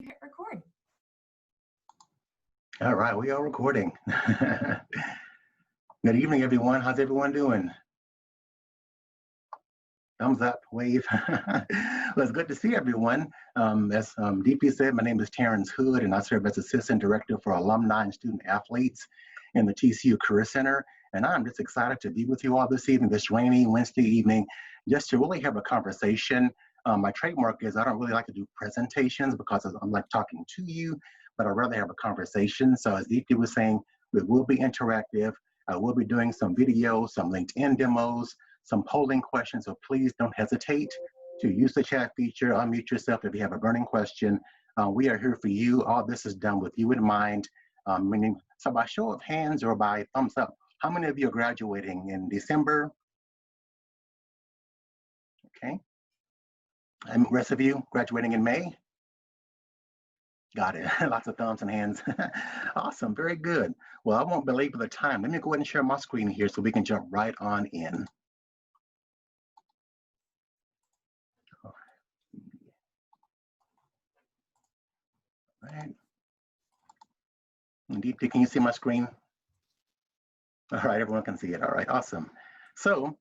hit record. All right, we are recording. Good evening, everyone. How's everyone doing? Thumbs up, wave. Well, it's good to see everyone. As DP said, my name is Terrence Hood, and I serve as Assistant Director for Alumni and Student Athletes in the TCU Career Center. And I'm just excited to be with you all this evening, this rainy Wednesday evening, just to really have a conversation. My trademark is I don't really like to do presentations because I'm like talking to you, but I'd rather have a conversation. So as DP was saying, we will be interactive. We'll be doing some videos, some LinkedIn demos, some polling questions, so please don't hesitate to use the chat feature, unmute yourself if you have a burning question. We are here for you. All this is done with you in mind. So by show of hands or by thumbs up, how many of you are graduating in December? Okay. And the rest of you graduating in May? Got it. Lots of thumbs and hands. Awesome. Very good. Well, I won't belabor the time. Let me go ahead and share my screen here so we can jump right on in. All right. Indeed, can you see my screen? All right, everyone can see it. All right, awesome. So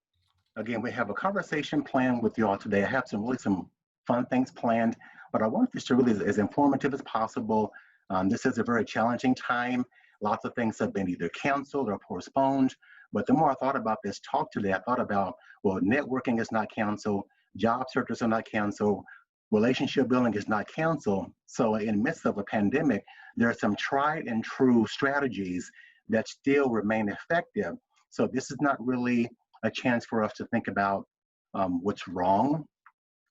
again, we have a conversation planned with you all today. I have some fun things planned, but I want this to really be as informative as possible. This is a very challenging time. Lots of things have been either canceled or postponed. But the more I thought about this talk today, I thought about, well, networking is not canceled, job searches are not canceled, relationship building is not canceled. So in the midst of a pandemic, there are some tried and true strategies that still remain effective. So this is not really a chance for us to think about what's wrong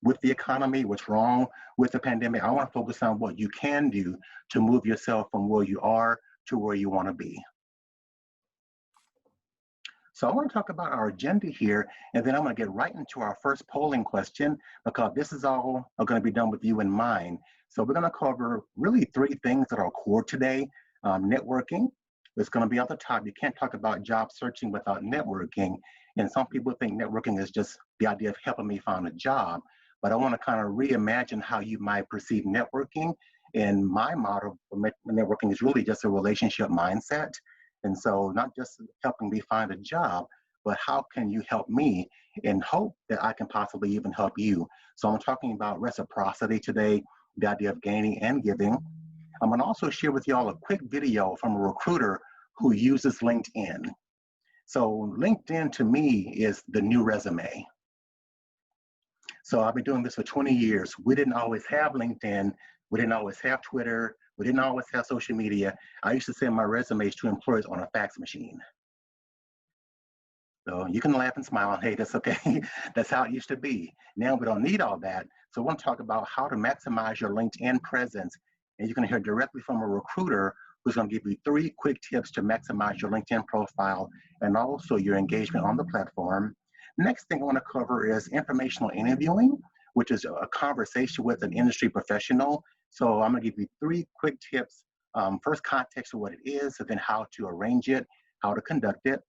with the economy, what's wrong with the pandemic. I want to focus on what you can do to move yourself from where you are to where you want to be. So I want to talk about our agenda here, and then I'm going to get right into our first polling question because this is all going to be done with you in mind. So we're going to cover really three things that are core today. Networking is going to be at the top. You can't talk about job searching without networking. And some people think networking is just the idea of helping me find a job. But I want to kind of reimagine how you might perceive networking. And my model for networking is really just a relationship mindset. And so not just helping me find a job, but how can you help me and hope that I can possibly even help you. So I'm talking about reciprocity today, the idea of gaining and giving. I'm going to also share with y'all a quick video from a recruiter who uses LinkedIn. So LinkedIn to me is the new resume. So I've been doing this for 20 years. We didn't always have LinkedIn. We didn't always have Twitter. We didn't always have social media. I used to send my resumes to employers on a fax machine. So you can laugh and smile. Hey, that's okay. That's how it used to be. Now we don't need all that. So I want to talk about how to maximize your LinkedIn presence. And you're going to hear directly from a recruiter who's going to give you 3 quick tips to maximize your LinkedIn profile and also your engagement on the platform. Next thing I want to cover is informational interviewing, which is a conversation with an industry professional. So I'm going to give you 3 quick tips. First, context of what it is, and then how to arrange it, how to conduct it.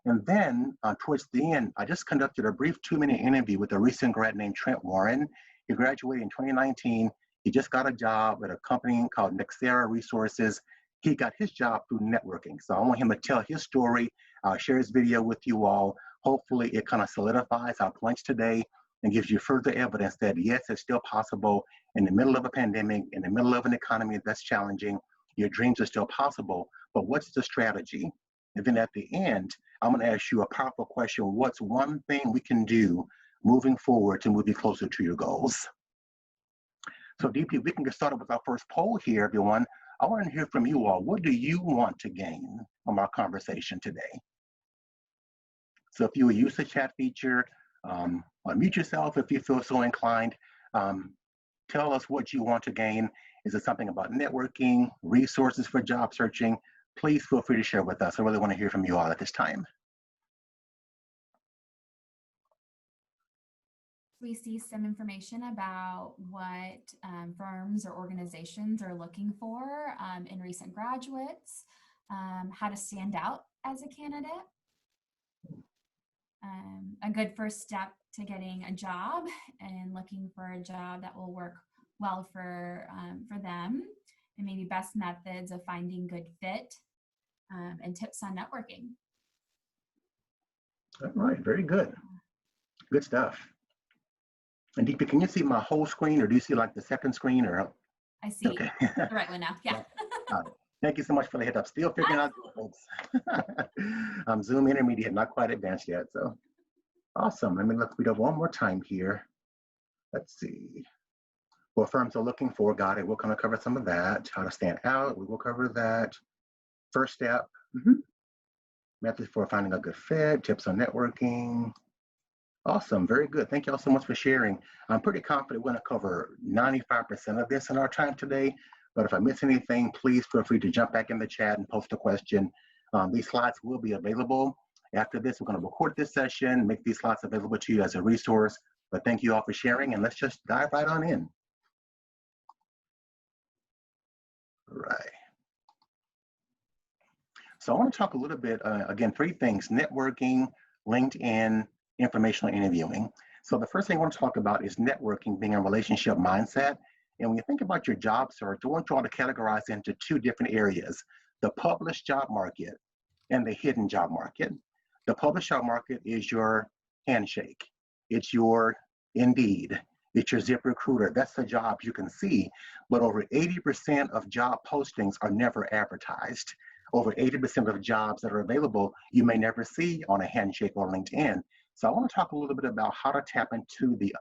And then towards the end, I just conducted a brief 2-minute interview with a recent grad named Trent Warren. He graduated in 2019. He just got a job at a company called Nexera Resources. He got his job through networking. So I want him to tell his story. I'll share his video with you all. Hopefully it kind of solidifies our points today and gives you further evidence that yes, it's still possible in the middle of a pandemic, in the middle of an economy that's challenging. Your dreams are still possible, but what's the strategy? And then at the end, I'm going to ask you a powerful question. What's one thing we can do moving forward to move you closer to your goals? So DP, we can get started with our first poll here, everyone. I want to hear from you all. What do you want to gain from our conversation today? So if you would use the chat feature, unmute yourself if you feel so inclined. Tell us what you want to gain. Is it something about networking, resources for job searching? Please feel free to share with us. I really want to hear from you all at this time. We see some information about what firms or organizations are looking for in recent graduates, how to stand out as a candidate, a good first step to getting a job and looking for a job that will work well for them, and maybe best methods of finding good fit, and tips on networking. All right, very good. Good stuff. And Deepa, can you see my whole screen, or do you see like the second screen, or? I see. Okay. The right one now. Yeah. Thank you so much for the heads up. Still figuring out, folks. I'm Zoom intermediate, not quite advanced yet. So awesome. Let me look read over one more time here. Let's see. What firms are looking for. Got it. We'll kind of cover some of that. How to stand out. We will cover that. First step. Methods for finding a good fit. Tips on networking. Awesome. Very good. Thank you all so much for sharing. I'm pretty confident we're going to cover 95% of this in our time today. But if I miss anything, please feel free to jump back in the chat and post a question. These slides will be available. After this, we're going to record this session, make these slides available to you as a resource. But thank you all for sharing, and let's just dive right on in. All right. So I want to talk a little bit, again, 3 things: networking, LinkedIn, informational interviewing. So the first thing I want to talk about is networking being a relationship mindset. And when you think about your job search, I want you all to categorize into 2 different areas: the published job market and the hidden job market. The published job market is your handshake. It's your Indeed. It's your ZipRecruiter. That's the jobs you can see. But over 80% of job postings are never advertised. Over 80% of jobs that are available, you may never see on a handshake or LinkedIn. So I want to talk a little bit about how to tap into the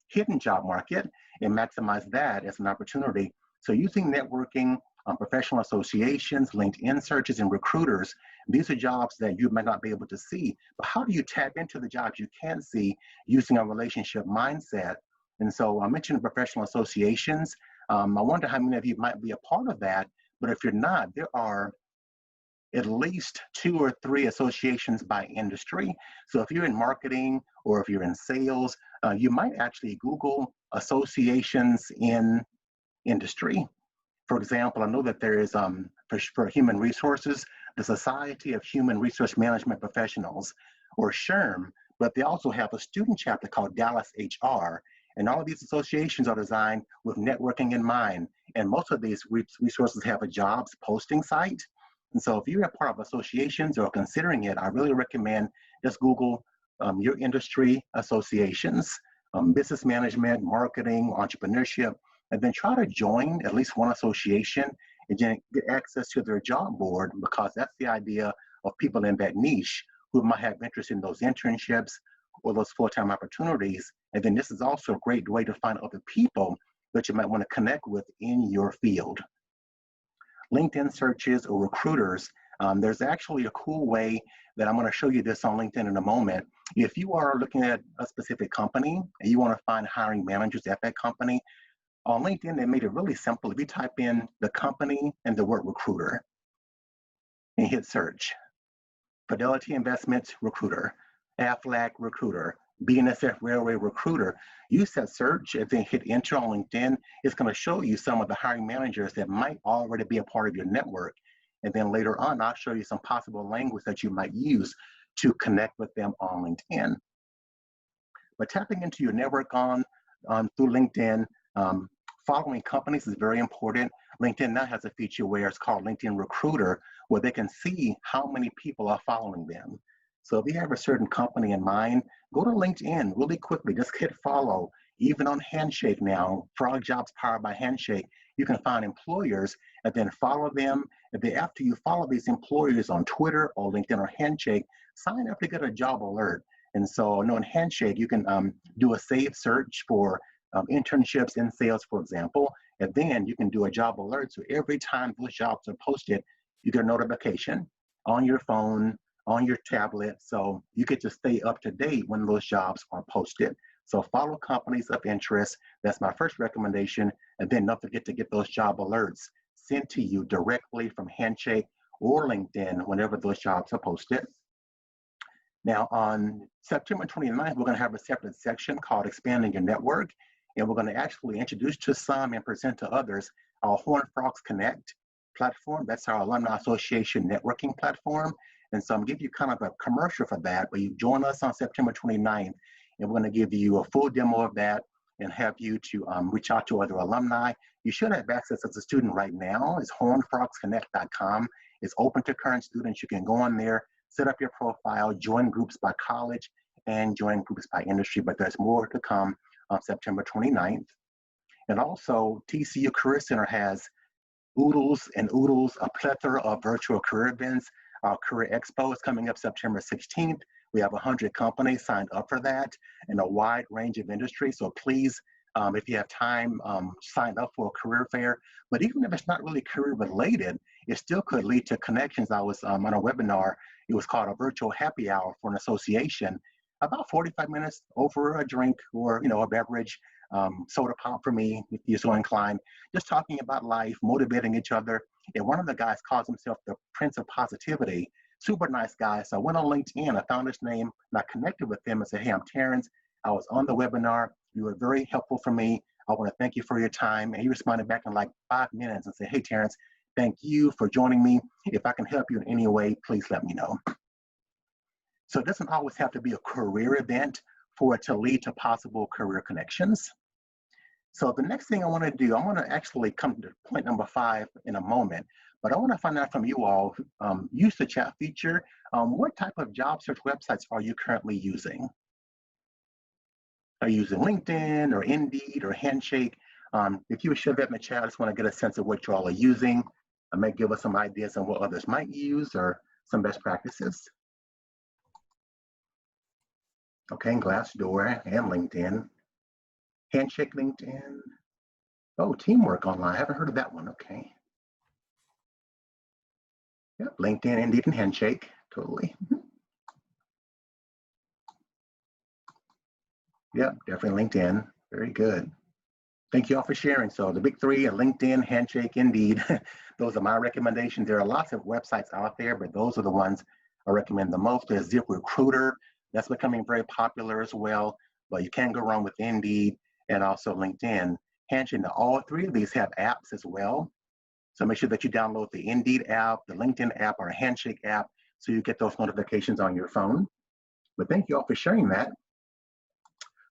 hidden job market and maximize that as an opportunity. So using networking, professional associations, LinkedIn searches, and recruiters, these are jobs that you might not be able to see. But how do you tap into the jobs you can see using a relationship mindset? And so I mentioned professional associations. I wonder how many of you might be a part of that. But if you're not, there are at least 2 or 3 associations by industry. So if you're in marketing or if you're in sales, you might actually Google associations in industry. For example, I know that there is, for human resources, the Society of Human Resource Management Professionals, or SHRM, but they also have a student chapter called Dallas HR. And all of these associations are designed with networking in mind. And most of these resources have a jobs posting site. And so if you're a part of associations or considering it, I really recommend just Google your industry associations, business management, marketing, entrepreneurship, and then try to join at least one association and then get access to their job board, because that's the idea of people in that niche who might have interest in those internships or those full-time opportunities. And then this is also a great way to find other people that you might want to connect with in your field. LinkedIn searches or recruiters, there's actually a cool way that I'm going to show you this on LinkedIn in a moment. If you are looking at a specific company and you want to find hiring managers at that company, on LinkedIn, they made it really simple. If you type in the company and the word recruiter and hit search, Fidelity Investments recruiter, Aflac recruiter, BNSF Railway recruiter, use that search and then hit enter on LinkedIn. It's going to show you some of the hiring managers that might already be a part of your network. And then later on, I'll show you some possible language that you might use to connect with them on LinkedIn. But tapping into your network through LinkedIn, following companies is very important. LinkedIn now has a feature where it's called LinkedIn Recruiter, where they can see how many people are following them. So if you have a certain company in mind, go to LinkedIn really quickly, just hit follow. Even on Handshake now, for all jobs powered by Handshake, you can find employers and then follow them. And then after you follow these employers on Twitter or LinkedIn or Handshake, sign up to get a job alert. And so I know in Handshake, you can do a saved search for internships in sales, for example, and then you can do a job alert. So every time those jobs are posted, you get a notification on your phone, on your tablet, so you get to stay up to date when those jobs are posted. So follow companies of interest. That's my first recommendation. And then don't forget to get those job alerts sent to you directly from Handshake or LinkedIn whenever those jobs are posted. Now on September 29th, we're going to have a separate section called Expanding Your Network. And we're going to actually introduce to some and present to others our Horned Frogs Connect platform. That's our Alumni Association networking platform. And so I'm going to give you kind of a commercial for that, but you join us on September 29th, and we're going to give you a full demo of that. and have you to reach out to other alumni. You should have access as a student right now. It's hornfrogsconnect.com. It's open to current students. You can go on there, set up your profile, join groups by college, and join groups by industry, but there's more to come on September 29th. And also, TCU Career Center has oodles and oodles, a plethora of virtual career events. Our Career Expo is coming up September 16th. We have 100 companies signed up for that in a wide range of industries. So please, if you have time, sign up for a career fair. But even if it's not really career related, it still could lead to connections. I was on a webinar. It was called a virtual happy hour for an association. About 45 minutes over a drink or a beverage, soda pop for me, if you're so inclined, just talking about life, motivating each other. And one of the guys calls himself the Prince of Positivity. Super nice guy. So I went on LinkedIn, I found his name, and I connected with him and said, hey, I'm Terrence. I was on the webinar. You were very helpful for me. I want to thank you for your time. And he responded back in like 5 minutes and said, hey, Terrence, thank you for joining me. If I can help you in any way, please let me know. So it doesn't always have to be a career event for it to lead to possible career connections. So the next thing I want to do, I want to actually come to point number 5 in a moment, but I want to find out from you all, use the chat feature. What type of job search websites are you currently using? Are you using LinkedIn or Indeed or Handshake? If you would share that in the chat, I just want to get a sense of what you all are using. I may give us some ideas on what others might use or some best practices. Okay, Glassdoor and LinkedIn. Handshake, LinkedIn. Oh, Teamwork Online. I haven't heard of that one. Okay. Yep, LinkedIn, Indeed, and Handshake. Totally. Yep, definitely LinkedIn. Very good. Thank you all for sharing. So the big 3 are LinkedIn, Handshake, Indeed. Those are my recommendations. There are lots of websites out there, but those are the ones I recommend the most. There's ZipRecruiter. That's becoming very popular as well, but you can't go wrong with Indeed and also LinkedIn. Handshake, all 3 of these have apps as well. So make sure that you download the Indeed app, the LinkedIn app, or a Handshake app so you get those notifications on your phone. But thank you all for sharing that.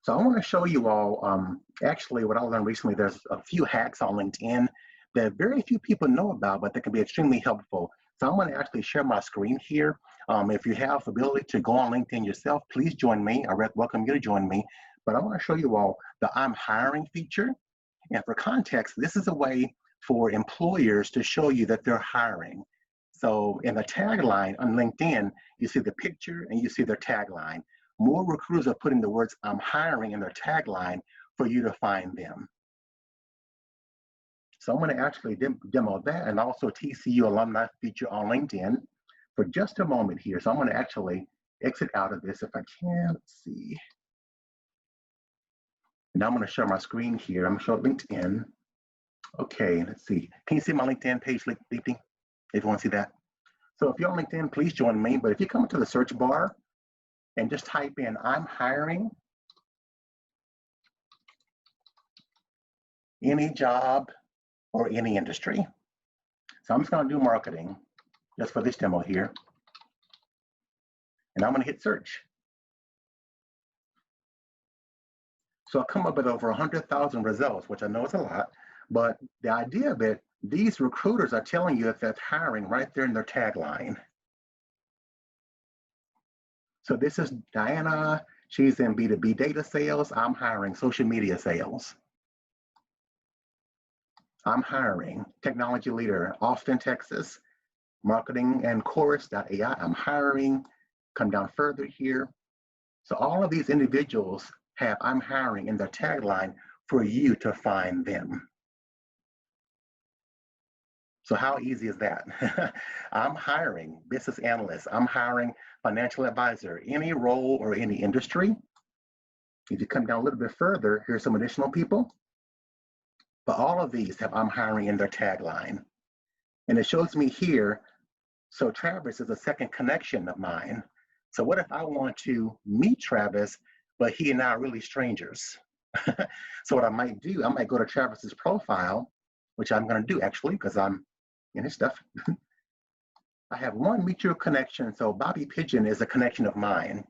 So I want to show you all, actually what I learned recently, there's a few hacks on LinkedIn that very few people know about, but that can be extremely helpful. So I'm going to actually share my screen here. If you have the ability to go on LinkedIn yourself, please join me. I welcome you to join me. But I want to show you all the I'm hiring feature. And for context, this is a way for employers to show you that they're hiring. So in the tagline on LinkedIn, you see the picture and you see their tagline. More recruiters are putting the words I'm hiring in their tagline for you to find them. So I'm going to actually demo that and also TCU alumni feature on LinkedIn for just a moment here. So I'm going to actually exit out of this if I can. Let's see. And now I'm going to share my screen here. I'm going to show LinkedIn. Okay, let's see. Can you see my LinkedIn page, Leaping? If you want to see that. So if you're on LinkedIn, please join me. But if you come to the search bar and just type in I'm hiring, any job or any industry. So I'm just going to do marketing just for this demo here. And I'm going to hit search. So I'll come up with over 100,000 results, which I know is a lot. But the idea of it, these recruiters are telling you if they're hiring right there in their tagline. So this is Diana. She's in B2B data sales. I'm hiring social media sales. I'm hiring technology leader, Austin, Texas, marketing and chorus.ai. I'm hiring. Come down further here. So all of these individuals have I'm hiring in their tagline for you to find them. So how easy is that? I'm hiring business analyst. I'm hiring financial advisor, any role or any industry. If you come down a little bit further, here's some additional people. But all of these have I'm hiring in their tagline. And it shows me here, so Travis is a second connection of mine. So what if I want to meet Travis, but he and I are really strangers? So what I might do, I might go to Travis's profile, which I'm going to do actually, because I'm in his stuff. I have one mutual connection. So Bobby Pigeon is a connection of mine.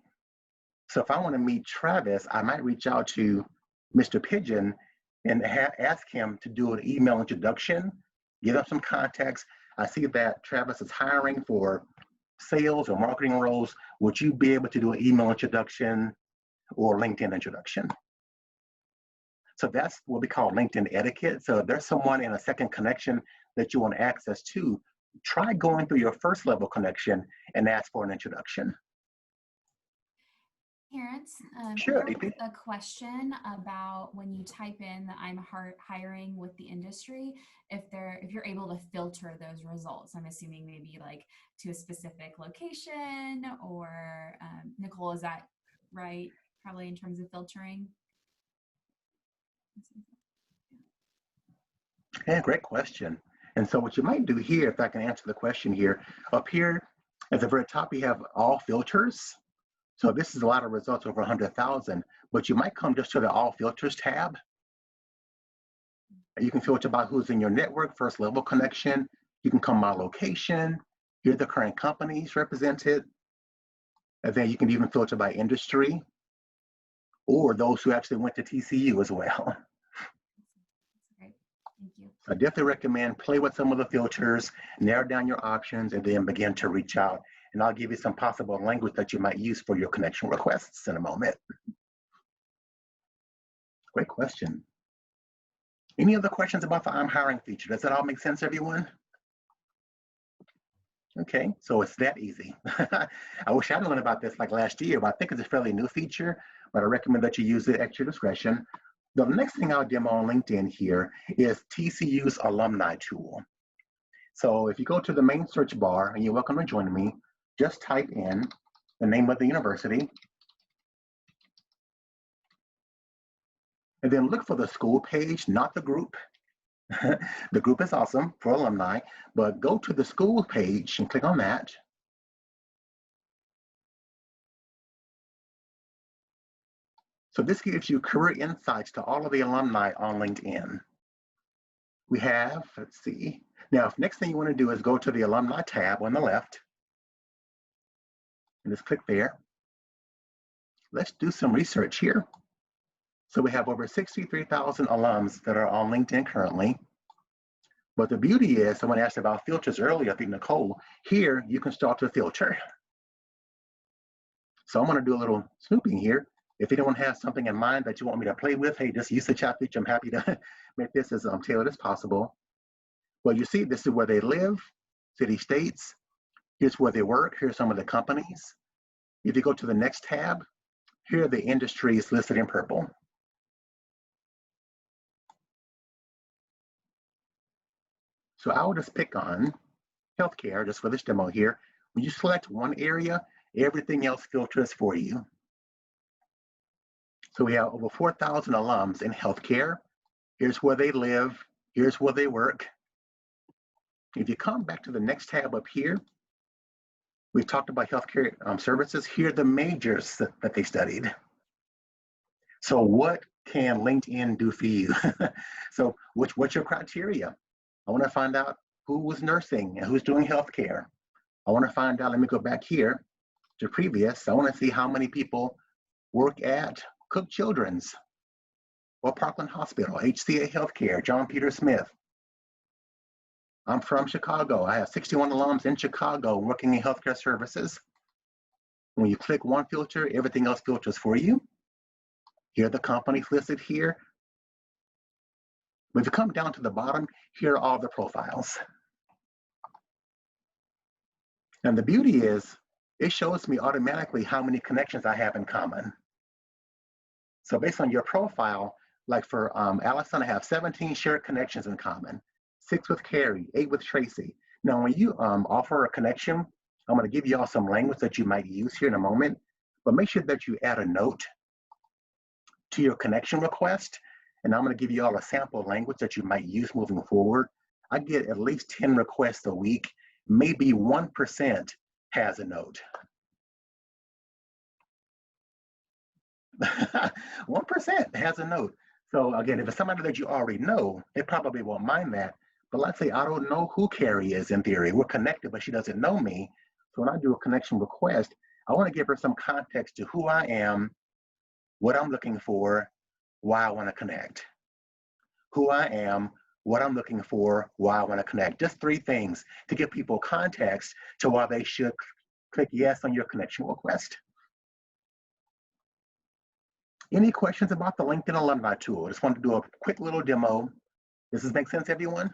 So if I want to meet Travis, I might reach out to Mr. Pigeon and ask him to do an email introduction, give him some context. I see that Travis is hiring for sales or marketing roles. Would you be able to do an email introduction or LinkedIn introduction? So that's what we call LinkedIn etiquette. So if there's someone in a second connection that you want access to, try going through your first level connection and ask for an introduction. Terrence, Sure, there DP. was a question about when you type in that I'm hiring with the industry, if you're able to filter those results. I'm assuming maybe like to a specific location, or Nicole, is that right? Probably in terms of filtering. Yeah, great question. And so what you might do here, if I can answer the question here, up here at the very top, you have all filters. So this is a lot of results over 100,000, but you might come just to the all filters tab. You can filter by who's in your network, first level connection. You can come by location. Here are the current companies represented. And then you can even filter by industry or those who actually went to TCU as well. Great, thank you. I definitely recommend play with some of the filters, narrow down your options, and then begin to reach out. And I'll give you some possible language that you might use for your connection requests in a moment. Great question. Any other questions about the I'm hiring feature? Does that all make sense, everyone? Okay, so it's that easy. I wish I'd known about this like last year, but I think it's a fairly new feature, but I recommend that you use it at your discretion. The next thing I'll demo on LinkedIn here is TCU's alumni tool. So if you go to the main search bar, and you're welcome to join me, just type in the name of the university, and then look for the school page, not the group. The group is awesome for alumni, but go to the school page and click on that. So this gives you career insights to all of the alumni on LinkedIn. We have, let's see. Now, next thing you want to do is go to the alumni tab on the left and just click there. Let's do some research here. So we have over 63,000 alums that are on LinkedIn currently. But the beauty is, someone asked about filters earlier, I think Nicole, here you can start to filter. So I'm going to do a little snooping here. If anyone has something in mind that you want me to play with, hey, just use the chat feature. I'm happy to make this as tailored as possible. Well, you see, this is where they live, city, states. Here's where they work. Here's some of the companies. If you go to the next tab, here are the industries listed in purple. So I will just pick on healthcare just for this demo here. When you select one area, everything else filters for you. So we have over 4,000 alums in healthcare. Here's where they live. Here's where they work. If you come back to the next tab up here, we've talked about healthcare services. Here are the majors that they studied. So what can LinkedIn do for you? So what's your criteria? I want to find out who was nursing and who's doing healthcare. I want to find out, let me go back here to previous. I want to see how many people work at Cook Children's or Parkland Hospital, HCA Healthcare, John Peter Smith. I'm from Chicago. I have 61 alums in Chicago working in healthcare services. When you click one filter, everything else filters for you. Here are the companies listed here. When you come down to the bottom, here are all the profiles. And the beauty is, it shows me automatically how many connections I have in common. So based on your profile, like for Allison, I have 17 shared connections in common, 6 with Carrie, 8 with Tracy. Now, when you offer a connection, I'm going to give you all some language that you might use here in a moment, but make sure that you add a note to your connection request. And I'm going to give you all a sample language that you might use moving forward. I get at least 10 requests a week. Maybe 1% has a note. 1% has a note. So again, if it's somebody that you already know, they probably won't mind that. But let's say I don't know who Carrie is in theory. We're connected, but she doesn't know me. So when I do a connection request, I want to give her some context to who I am, what I'm looking for, why I want to connect. Who I am, what I'm looking for, why I want to connect. Just 3 things to give people context to why they should click yes on your connection request. Any questions about the LinkedIn Alumni Tool? I just wanted to do a quick little demo. Does this make sense, everyone?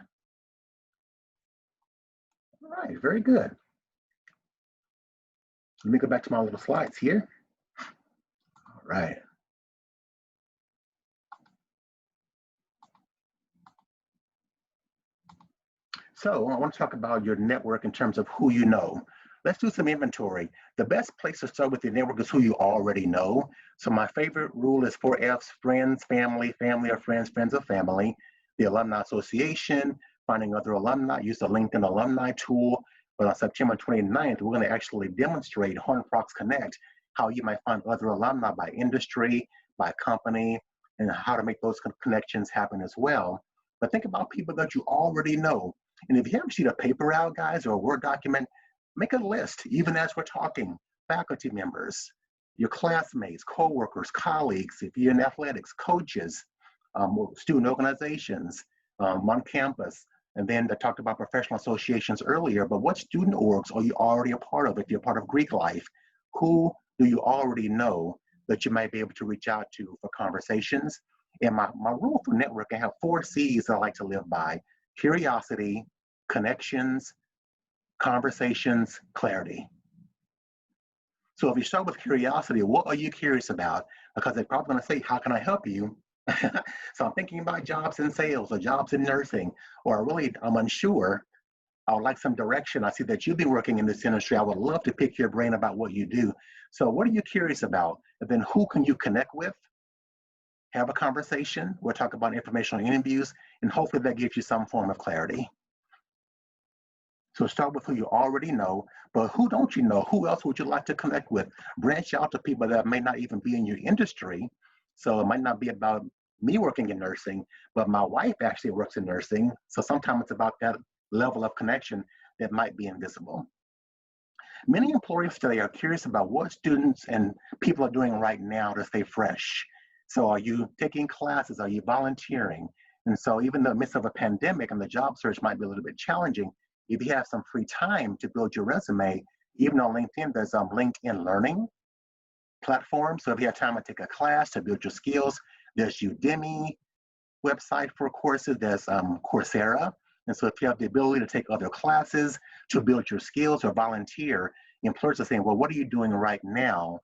All right, very good. Let me go back to my little slides here. All right. So I want to talk about your network in terms of who you know. Let's do some inventory. The best place to start with your network is who you already know. So my favorite rule is 4Fs: friends, family, family or friends, friends or family. The Alumni Association, finding other alumni, use the LinkedIn Alumni Tool. But on September 29th, we're going to actually demonstrate Horn-Fox Connect, how you might find other alumni by industry, by company, and how to make those connections happen as well. But think about people that you already know. And if you have a sheet of paper out, guys, or a Word document, make a list, even as we're talking. Faculty members, your classmates, coworkers, colleagues, if you're in athletics, coaches, student organizations on campus. And then I talked about professional associations earlier, but what student orgs are you already a part of? If you're part of Greek life, who do you already know that you might be able to reach out to for conversations? And my rule for network, I have 4 C's that I like to live by: curiosity, connections, conversations, clarity. So if you start with curiosity, what are you curious about? Because they're probably going to say, how can I help you? So I'm thinking about jobs in sales or jobs in nursing, or really I'm unsure. I would like some direction. I see that you've been working in this industry. I would love to pick your brain about what you do. So what are you curious about? And then who can you connect with? Have a conversation. We'll talk about informational interviews, and hopefully that gives you some form of clarity. So start with who you already know, but who don't you know? Who else would you like to connect with? Branch out to people that may not even be in your industry. So it might not be about me working in nursing, but my wife actually works in nursing. So sometimes it's about that level of connection that might be invisible. Many employers today are curious about what students and people are doing right now to stay fresh. So are you taking classes? Are you volunteering? And so even in the midst of a pandemic and the job search might be a little bit challenging, if you have some free time to build your resume, even on LinkedIn, there's LinkedIn Learning platform. So if you have time to take a class to build your skills, there's Udemy website for courses, there's Coursera. And so if you have the ability to take other classes to build your skills or volunteer, employers are saying, well, what are you doing right now?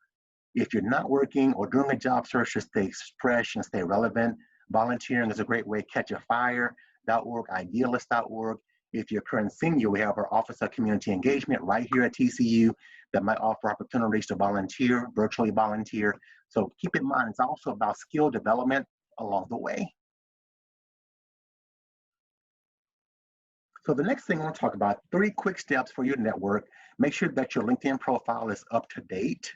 If you're not working or doing a job search to stay fresh and stay relevant, volunteering is a great way. Catchafire.org, idealist.org. If you're a current senior, we have our Office of Community Engagement right here at TCU that might offer opportunities to volunteer, virtually volunteer. So keep in mind, it's also about skill development along the way. So the next thing I want to talk about, 3 quick steps for your network. Make sure that your LinkedIn profile is up to date.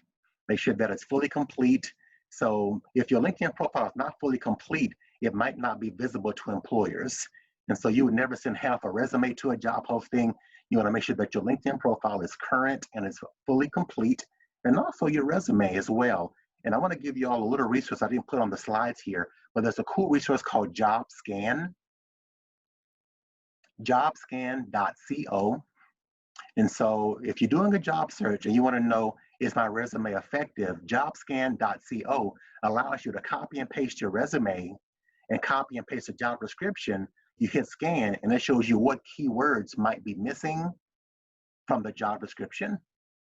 Make sure that it's fully complete. So if your LinkedIn profile is not fully complete, it might not be visible to employers. And so you would never send half a resume to a job posting. You want to make sure that your LinkedIn profile is current and it's fully complete, and also your resume as well. And I want to give you all a little resource I didn't put on the slides here, but there's a cool resource called JobScan, jobscan.co. And so if you're doing a job search and you want to know, is my resume effective, jobscan.co allows you to copy and paste your resume and copy and paste a job description. You hit scan and it shows you what keywords might be missing from the job description,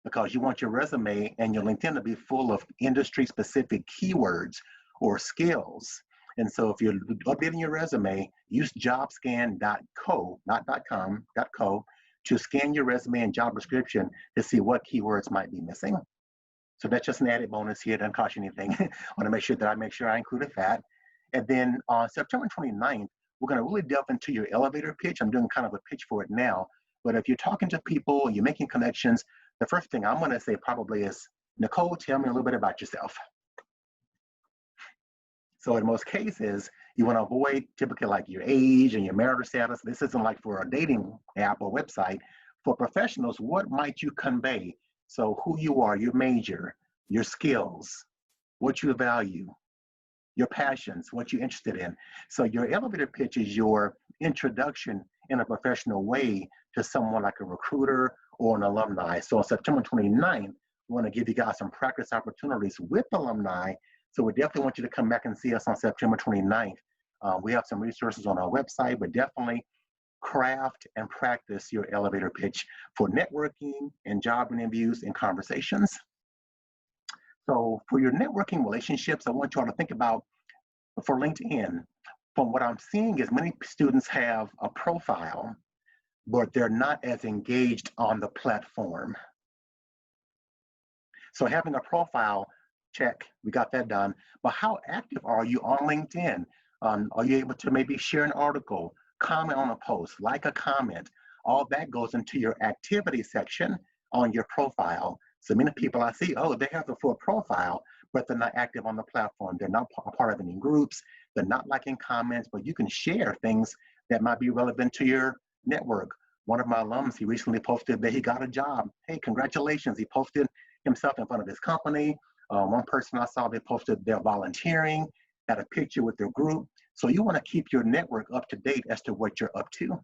because you want your resume and your LinkedIn to be full of industry specific keywords or skills. And so if you're updating your resume, use jobscan.co, not .com, .co, to scan your resume and job description to see what keywords might be missing. So that's just an added bonus here. It doesn't cost you anything. I want to make sure I included that. And then on September 29th, we're going to really delve into your elevator pitch. I'm doing kind of a pitch for it now. But if you're talking to people, you're making connections, the first thing I'm going to say probably is, Nicole, tell me a little bit about yourself. So in most cases, you want to avoid typically like your age and your marital status. This isn't like for a dating app or website. For professionals, what might you convey? So who you are, your major, your skills, what you value, your passions, what you're interested in. So your elevator pitch is your introduction in a professional way to someone like a recruiter or an alumni. So on September 29th, we want to give you guys some practice opportunities with alumni. So we definitely want you to come back and see us on September 29th. We have some resources on our website, but definitely craft and practice your elevator pitch for networking and job interviews and conversations. So for your networking relationships, I want you all to think about, for LinkedIn, from what I'm seeing is many students have a profile, but they're not as engaged on the platform. So having a profile, check, we got that done, but how active are you on LinkedIn? Are you able to maybe share an article, comment on a post, like a comment? All that goes into your activity section on your profile. So many people I see, oh, they have a full profile, but they're not active on the platform. They're not a part of any groups. They're not liking comments, but you can share things that might be relevant to your network. One of my alums, he recently posted that he got a job. Hey, congratulations. He posted himself in front of his company. One person I saw, they posted their volunteering, had a picture with their group. So you want to keep your network up to date as to what you're up to.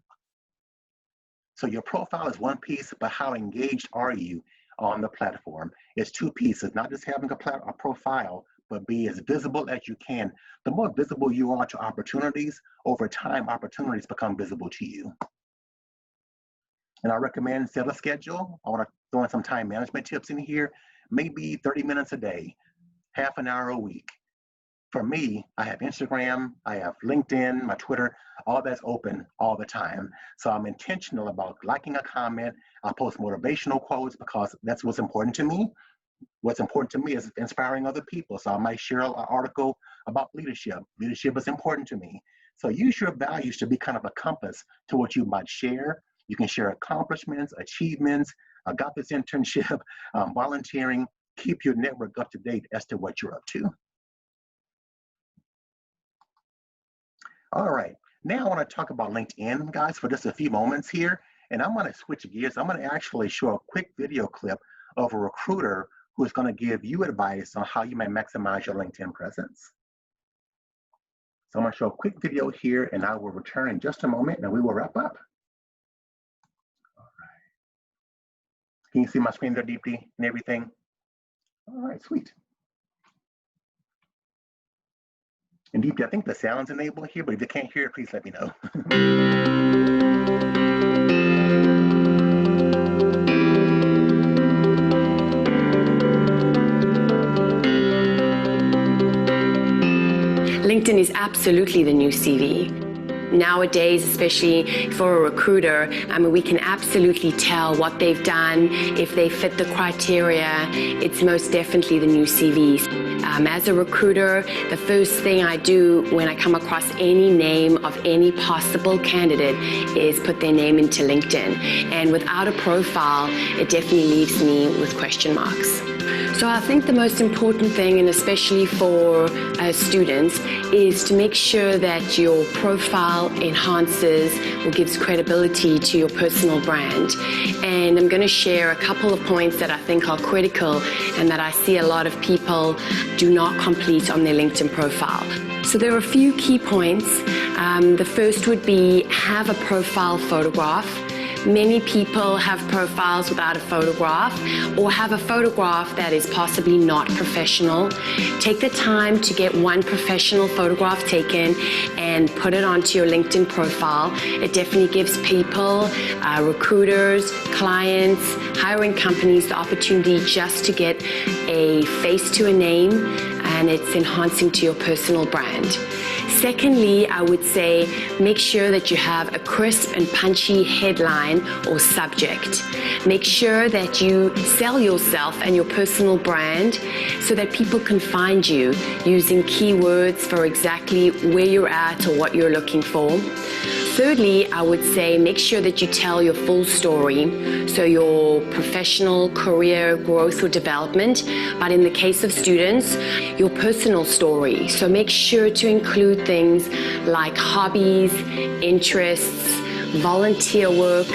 So your profile is one piece, but how engaged are you on the platform? It's two pieces, not just having a profile, but be as visible as you can. The more visible you are to opportunities, over time, opportunities become visible to you. And I recommend set a schedule. I want to throw in some time management tips in here, maybe 30 minutes a day, half an hour a week. For me, I have Instagram, I have LinkedIn, my Twitter, all that's open all the time. So I'm intentional about liking a comment. I post motivational quotes because that's what's important to me. What's important to me is inspiring other people. So I might share an article about leadership. Leadership is important to me. So use your values to be kind of a compass to what you might share. You can share accomplishments, achievements. I got this internship, volunteering. Keep your network up to date as to what you're up to. All right, now I want to talk about LinkedIn, guys, for just a few moments here. And I'm going to switch gears. I'm going to actually show a quick video clip of a recruiter who is going to give you advice on how you may maximize your LinkedIn presence. So I'm going to show a quick video here, and I will return in just a moment, and we will wrap up. All right. Can you see my screen there, Deepti, and everything? All right, sweet. And Deepti, I think the sound's enabled here, but if you can't hear it, please let me know. LinkedIn is absolutely the new CV. Nowadays, especially for a recruiter, we can absolutely tell what they've done, if they fit the criteria. It's most definitely the new CVs. As a recruiter, the first thing I do when I come across any name of any possible candidate is put their name into LinkedIn. And without a profile, it definitely leaves me with question marks. So I think the most important thing, and especially for students, is to make sure that your profile enhances or gives credibility to your personal brand. And I'm going to share a couple of points that I think are critical and that I see a lot of people do not complete on their LinkedIn profile. So there are a few key points. The first would be have a profile photograph. Many people have profiles without a photograph or have a photograph that is possibly not professional. Take the time to get one professional photograph taken and put it onto your LinkedIn profile. It definitely gives people, recruiters, clients, hiring companies the opportunity just to get a face to a name, and it's enhancing to your personal brand. Secondly, I would say make sure that you have a crisp and punchy headline or subject. Make sure that you sell yourself and your personal brand so that people can find you using keywords for exactly where you're at or what you're looking for. Thirdly, I would say make sure that you tell your full story, so your professional career growth or development, but in the case of students, your personal story. So make sure to include things like hobbies, interests, volunteer work,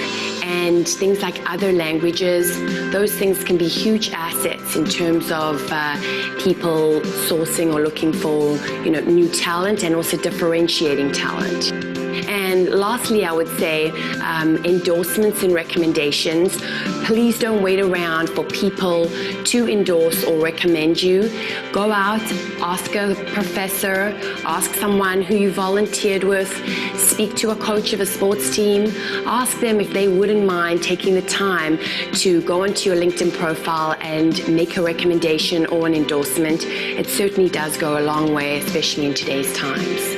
and things like other languages. Those things can be huge assets in terms of people sourcing or looking for, new talent and also differentiating talent. And lastly, I would say endorsements and recommendations. Please don't wait around for people to endorse or recommend you. Go out, ask a professor, ask someone who you volunteered with, speak to a coach of a sports team, ask them if they wouldn't mind taking the time to go onto your LinkedIn profile and make a recommendation or an endorsement. It certainly does go a long way, especially in today's times.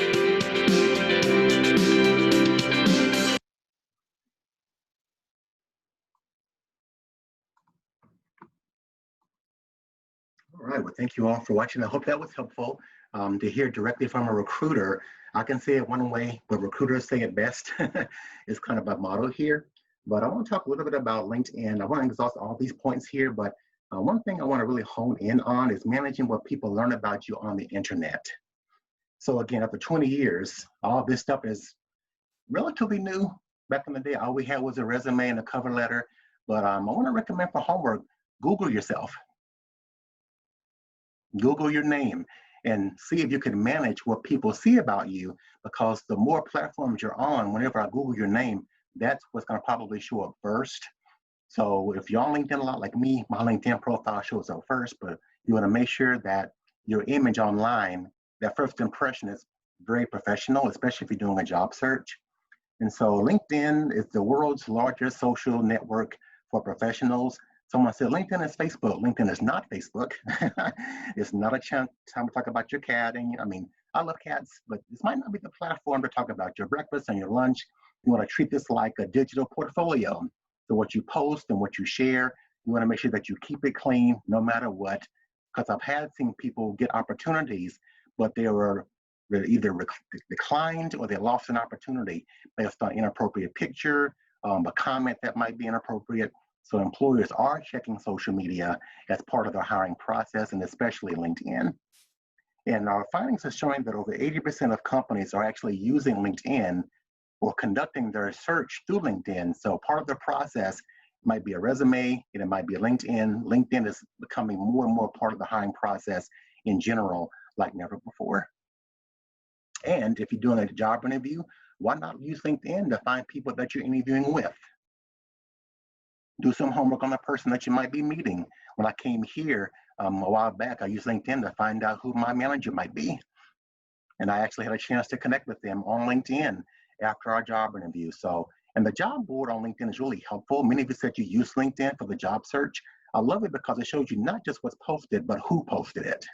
All right, well, thank you all for watching. I hope that was helpful to hear directly from a recruiter. I can say it one way, but recruiters say it best. It's kind of a motto here. But I want to talk a little bit about LinkedIn. I want to exhaust all these points here, but one thing I want to really hone in on is managing what people learn about you on the internet. So again, after 20 years, all this stuff is relatively new. Back in the day, all we had was a resume and a cover letter. But I want to recommend for homework, Google yourself. Google your name and see if you can manage what people see about you, because the more platforms you're on, whenever I Google your name, that's what's going to probably show up first. So if you're on LinkedIn a lot like me, my LinkedIn profile shows up first, but you want to make sure that your image online, that first impression is very professional, especially if you're doing a job search. And so LinkedIn is the world's largest social network for professionals. Someone said LinkedIn is Facebook. LinkedIn is not Facebook. It's not a time to talk about your cat. And I mean, I love cats, but this might not be the platform to talk about your breakfast and your lunch. You want to treat this like a digital portfolio. So what you post and what you share, you want to make sure that you keep it clean no matter what. Because I've seen people get opportunities, but they were either declined or they lost an opportunity based on inappropriate picture, a comment that might be inappropriate. So employers are checking social media as part of their hiring process, and especially LinkedIn. And our findings are showing that over 80% of companies are actually using LinkedIn or conducting their search through LinkedIn. So part of the process might be a resume, and it might be a LinkedIn. LinkedIn is becoming more and more part of the hiring process in general, like never before. And if you're doing a job interview, why not use LinkedIn to find people that you're interviewing with? Do some homework on the person that you might be meeting. When I came here a while back, I used LinkedIn to find out who my manager might be. And I actually had a chance to connect with them on LinkedIn after our job interview. So, and the job board on LinkedIn is really helpful. Many of you said you use LinkedIn for the job search. I love it because it shows you not just what's posted, but who posted it.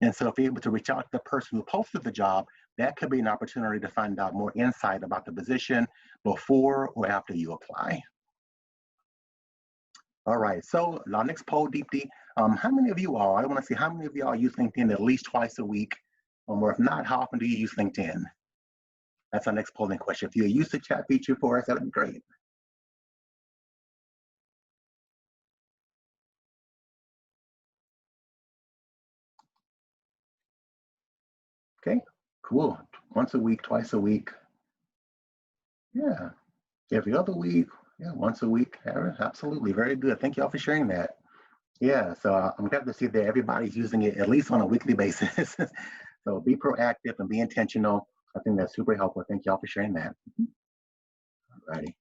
And so if you're able to reach out to the person who posted the job, that could be an opportunity to find out more insight about the position before or after you apply. All right, so our next poll, Deepti, how many of you all, I want to see how many of y'all use LinkedIn at least twice a week, or if not, how often do you use LinkedIn? That's our next polling question. If you use the chat feature for us, that'd be great. Okay, cool. Once a week, twice a week. Yeah, every other week. Yeah, once a week. Absolutely, very good. Thank you all for sharing that. Yeah, so I'm glad to see that everybody's using it at least on a weekly basis. So be proactive and be intentional. I think that's super helpful. Thank you all for sharing that. All righty.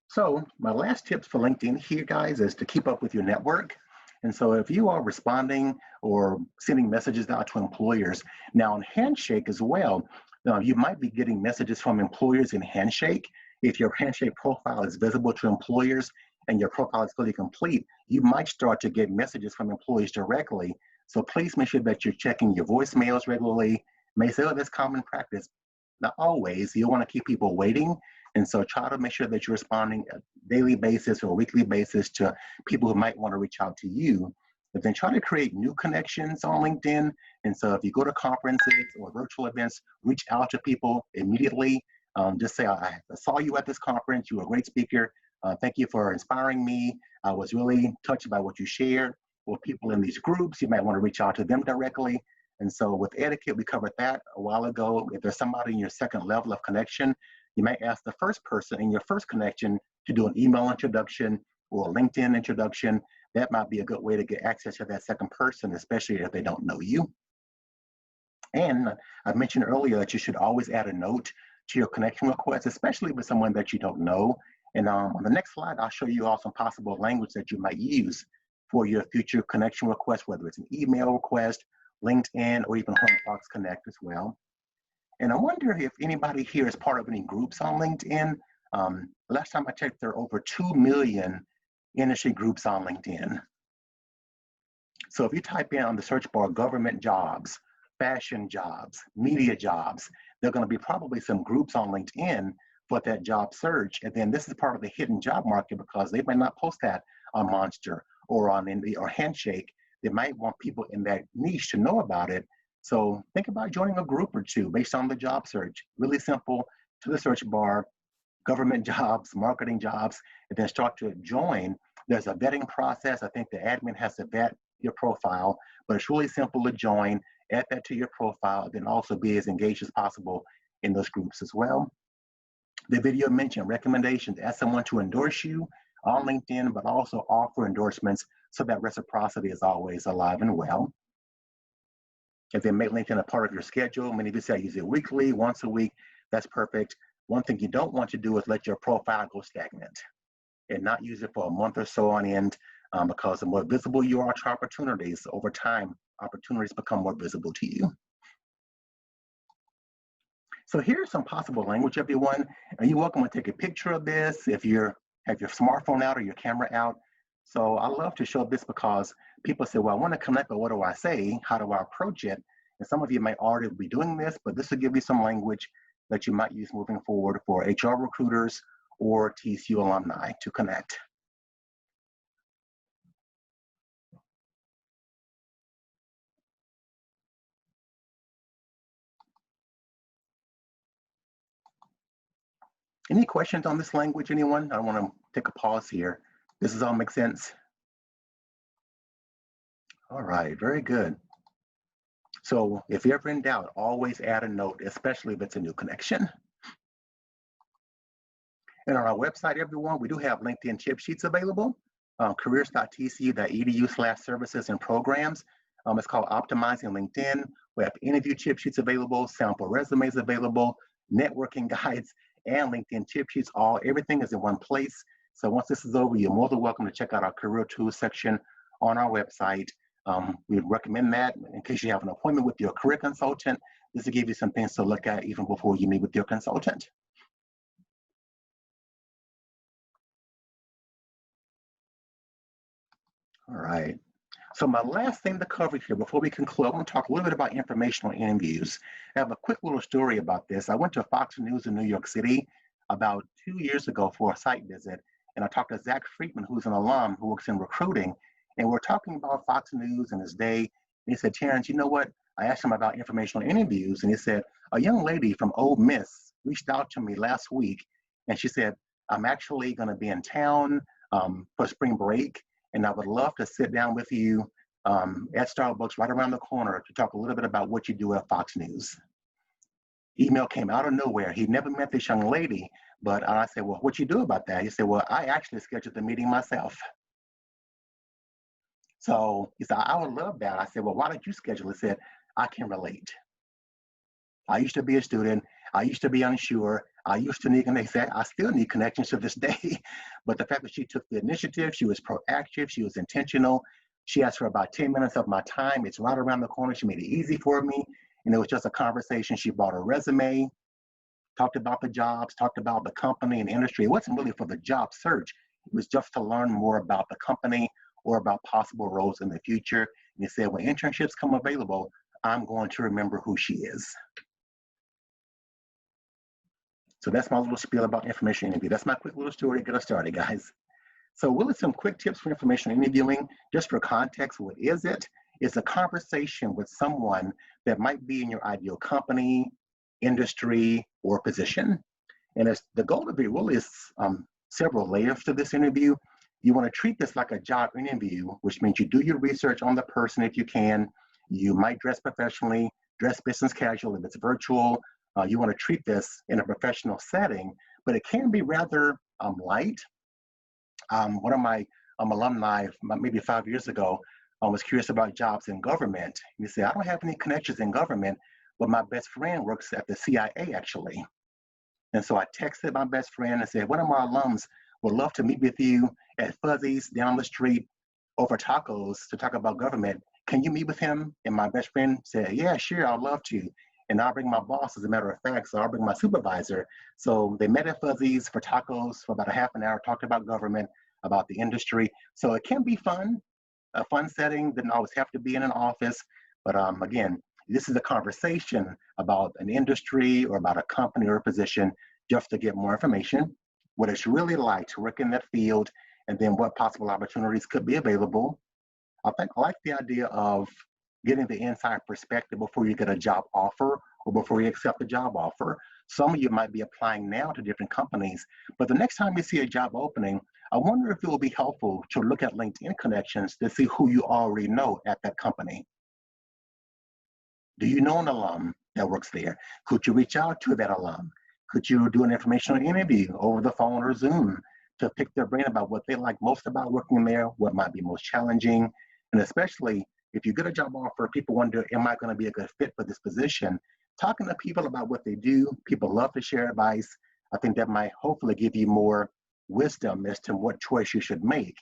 So my last tips for LinkedIn here, guys, is to keep up with your network. And so if you are responding or sending messages out to employers, now on Handshake as well, you might be getting messages from employers in Handshake. If your Handshake profile is visible to employers and your profile is fully complete, you might start to get messages from employees directly. So please make sure that you're checking your voicemails regularly. You may say, oh, that's common practice. Not always. You want to keep people waiting. And so try to make sure that you're responding on a daily basis or a weekly basis to people who might want to reach out to you. But then try to create new connections on LinkedIn. And so if you go to conferences or virtual events, reach out to people immediately. Just say, I saw you at this conference. You were a great speaker. Thank you for inspiring me. I was really touched by what you shared. Or people in these groups, you might want to reach out to them directly. And so with etiquette, we covered that a while ago. If there's somebody in your second level of connection, you may ask the first person in your first connection to do an email introduction or a LinkedIn introduction. That might be a good way to get access to that second person, especially if they don't know you. And I mentioned earlier that you should always add a note to your connection request, especially with someone that you don't know. And on the next slide, I'll show you all some possible language that you might use for your future connection request, whether it's an email request, LinkedIn, or even Homefox Connect as well. And I wonder if anybody here is part of any groups on LinkedIn. Last time I checked, there are over 2 million industry groups on LinkedIn. So if you type in on the search bar government jobs, fashion jobs, media jobs, there are going to be probably some groups on LinkedIn for that job search. And then this is part of the hidden job market because they might not post that on Monster or on Indeed or Handshake. They might want people in that niche to know about it. So think about joining a group or two based on the job search. Really simple, to the search bar, government jobs, marketing jobs, and then start to join. There's a vetting process. I think the admin has to vet your profile, but it's really simple to join, add that to your profile, then also be as engaged as possible in those groups as well. The video mentioned recommendations, ask someone to endorse you on LinkedIn, but also offer endorsements so that reciprocity is always alive and well. If they make LinkedIn a part of your schedule, many of you say I use it weekly, once a week, that's perfect. One thing you don't want to do is let your profile go stagnant and not use it for a month or so on end, because the more visible you are to opportunities, over time, opportunities become more visible to you. So here's some possible language, everyone. And you're welcome to take a picture of this if you have your smartphone out or your camera out. So I love to show this because people say, well, I want to connect, but what do I say? How do I approach it? And some of you might already be doing this, but this will give you some language that you might use moving forward for HR recruiters or TCU alumni to connect. Any questions on this language, anyone? I want to take a pause here. Does this all make sense? All right, very good. So if you're ever in doubt, always add a note, especially if it's a new connection. And on our website, everyone, we do have LinkedIn tip sheets available, careers.tcu.edu/services and programs. It's called Optimizing LinkedIn. We have interview tip sheets available, sample resumes available, networking guides, and LinkedIn tip sheets. Everything is in one place. So once this is over, you're more than welcome to check out our career tools section on our website. We would recommend that in case you have an appointment with your career consultant. This will give you some things to look at even before you meet with your consultant. All right. So my last thing to cover here before we conclude, I want to talk a little bit about informational interviews. I have a quick little story about this. I went to Fox News in New York City about 2 years ago for a site visit, and I talked to Zach Friedman, who's an alum who works in recruiting, and we're talking about Fox News and his day. And he said, Terrence, you know what? I asked him about informational interviews, and he said, a young lady from Ole Miss reached out to me last week, and she said, I'm actually going to be in town for spring break, and I would love to sit down with you at Starbucks right around the corner to talk a little bit about what you do at Fox News. Email came out of nowhere. He'd never met this young lady, but I said, well, what you do about that? He said, well, I actually scheduled the meeting myself. So he said, I would love that. I said, well, why don't you schedule it? He said, I can relate. I used to be a student. I used to be unsure. I used to need, and they said, I still need connections to this day. But the fact that she took the initiative, she was proactive, she was intentional. She asked for about 10 minutes of my time. It's right around the corner. She made it easy for me. And it was just a conversation. She brought a resume, talked about the jobs, talked about the company and industry. It wasn't really for the job search. It was just to learn more about the company or about possible roles in the future. And he said, when internships come available, I'm going to remember who she is. So that's my little spiel about information interview. That's my quick little story to get us started, guys. So really some quick tips for information interviewing. Just for context, what is it? It's a conversation with someone that might be in your ideal company, industry, or position. And it's, the goal of it really is several layers to this interview. You want to treat this like a job interview, which means you do your research on the person if you can. You might dress professionally, dress business casual if it's virtual. You want to treat this in a professional setting, but it can be rather light. One of my alumni, maybe 5 years ago, was curious about jobs in government. He said, I don't have any connections in government, but my best friend works at the CIA actually. And so I texted my best friend and said, one of my alums would love to meet with you at Fuzzy's down the street over tacos to talk about government. Can you meet with him? And my best friend said, yeah, sure, I'd love to. And I'll bring my boss, as a matter of fact, so I'll bring my supervisor. So they met at Fuzzy's for tacos for about a half an hour, talked about government, about the industry. So it can be fun, a fun setting, doesn't always have to be in an office. But again, this is a conversation about an industry or about a company or a position just to get more information, what it's really like to work in that field, and then what possible opportunities could be available. I like the idea of getting the inside perspective before you get a job offer or before you accept a job offer. Some of you might be applying now to different companies, but the next time you see a job opening, I wonder if it will be helpful to look at LinkedIn connections to see who you already know at that company. Do you know an alum that works there? Could you reach out to that alum? Could you do an informational interview over the phone or Zoom to pick their brain about what they like most about working there, what might be most challenging, and especially if you get a job offer, people wonder, am I going to be a good fit for this position? Talking to people about what they do, people love to share advice. I think that might hopefully give you more wisdom as to what choice you should make.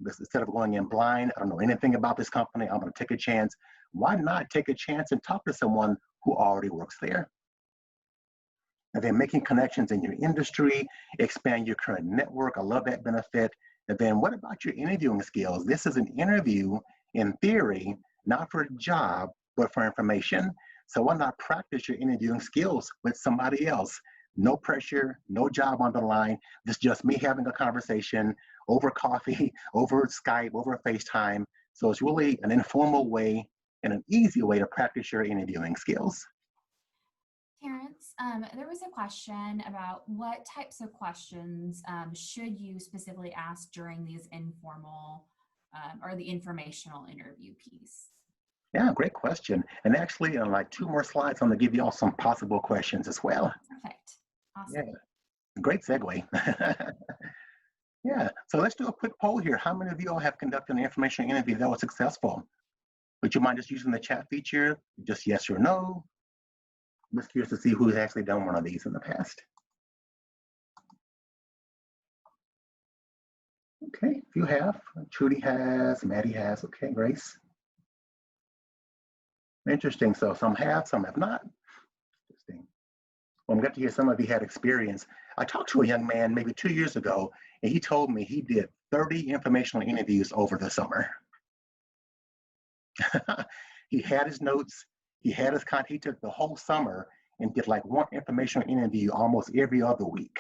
Because instead of going in blind, I don't know anything about this company, I'm going to take a chance. Why not take a chance and talk to someone who already works there? And then making connections in your industry, expand your current network. I love that benefit. And then what about your interviewing skills? This is an interview in theory, not for a job, but for information. So why not practice your interviewing skills with somebody else? No pressure, no job on the line. This is just me having a conversation over coffee, over Skype, over FaceTime. So it's really an informal way and an easy way to practice your interviewing skills. Terrence, there was a question about what types of questions should you specifically ask during these informal or the informational interview piece? Yeah, great question. And actually, in like 2 more slides, I'm going to give you all some possible questions as well. Perfect. Awesome. Yeah, great segue. Yeah, so let's do a quick poll here. How many of you all have conducted an informational interview that was successful? Would you mind just using the chat feature? Just yes or no? I'm just curious to see who's actually done one of these in the past. Okay, if you have, Trudy has, Maddie has, okay, Grace. Interesting, so some have, some have not. Interesting. Well, I'm glad to hear some of you had experience. I talked to a young man maybe 2 years ago, and he told me he did 30 informational interviews over the summer. He had his notes, he had his content, he took the whole summer and did like 1 informational interview almost every other week.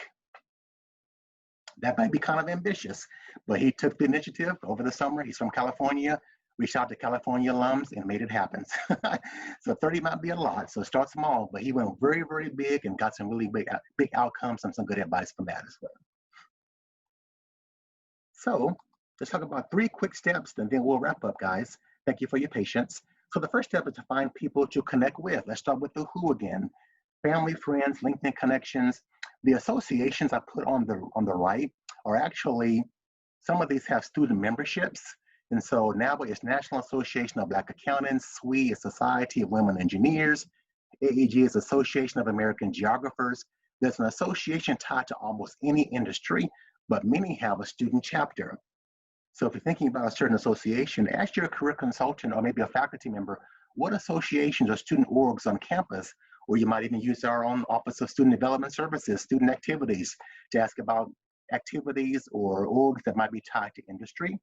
That might be kind of ambitious, but he took the initiative over the summer. He's from California, reached out to California alums and made it happen. So 30 might be a lot, so start small, but he went very, very big and got some really big outcomes and some good advice from that as well. So let's talk about 3 quick steps and then we'll wrap up, guys. Thank you for your patience. So the first step is to find people to connect with. Let's start with the who again. Family, friends, LinkedIn connections. The associations I put on the right are actually, some of these have student memberships. And so NABA is National Association of Black Accountants, SWE is Society of Women Engineers, AAG is Association of American Geographers. There's an association tied to almost any industry, but many have a student chapter. So if you're thinking about a certain association, ask your career consultant or maybe a faculty member, what associations or student orgs on campus, or you might even use our own Office of Student Development Services, student activities, to ask about activities or orgs that might be tied to industry.